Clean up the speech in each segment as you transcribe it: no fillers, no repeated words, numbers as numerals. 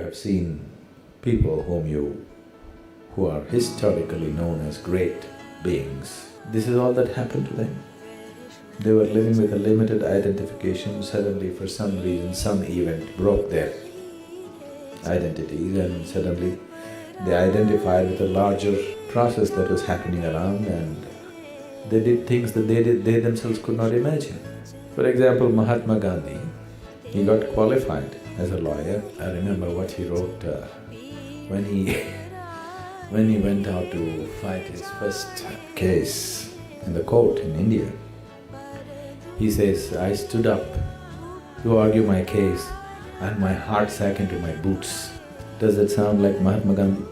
have seen people who are historically known as great beings. This is all that happened to them. They were living with a limited identification. Suddenly, for some reason, some event broke their identities, and suddenly they identified with a larger process that was happening around, and they did things that they themselves could not imagine. For example, Mahatma Gandhi, he got qualified as a lawyer. I remember what he wrote when he when he went out to fight his first case in the court in India. He says, "I stood up to argue my case and my heart sank into my boots." Does that sound like Mahatma Gandhi?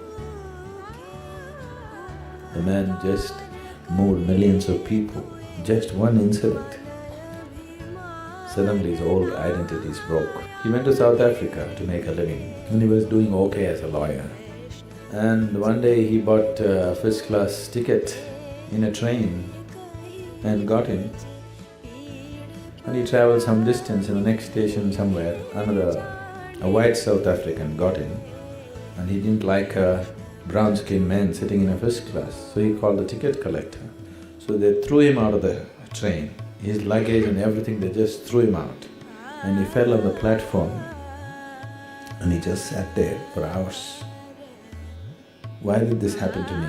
The man just moved millions of people, just one incident. Suddenly his old identities broke. He went to South Africa to make a living, and he was doing okay as a lawyer. And one day he bought a first-class ticket in a train and got in. And he traveled some distance. In the next station somewhere, a white South African got in, and he didn't like a brown-skinned man sitting in a first class, so he called the ticket collector. So they threw him out of the train. His luggage and everything, they just threw him out. And he fell on the platform, and he just sat there for hours. Why did this happen to me?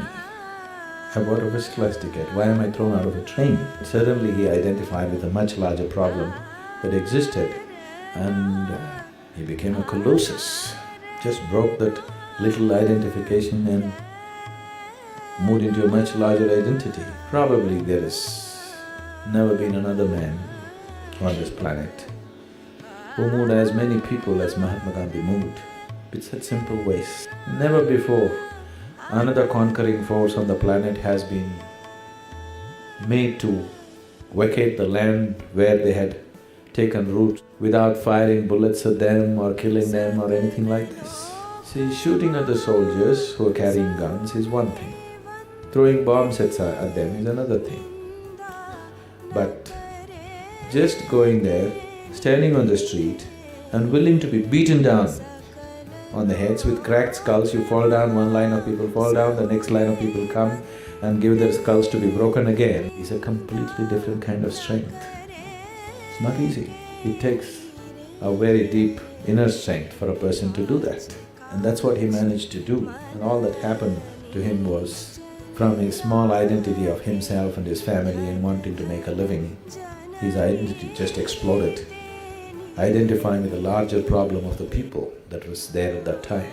I bought a first-class ticket, why am I thrown out of a train? Suddenly he identified with a much larger problem that existed, and he became a colossus. Just broke that little identification and moved into a much larger identity. Probably there has never been another man on this planet who moved as many people as Mahatma Gandhi moved, with such simple ways. Never before another conquering force on the planet has been made to vacate the land where they had taken root without firing bullets at them or killing them or anything like this. See, shooting at the soldiers who are carrying guns is one thing. Throwing bombs at them is another thing. But just going there, standing on the street and willing to be beaten down on the heads with cracked skulls, you fall down, one line of people fall down, the next line of people come and give their skulls to be broken again, is a completely different kind of strength. It's not easy. It takes a very deep inner strength for a person to do that. And that's what he managed to do. And all that happened to him was from his small identity of himself and his family and wanting to make a living, his identity just exploded, identifying with the larger problem of the people that was there at that time.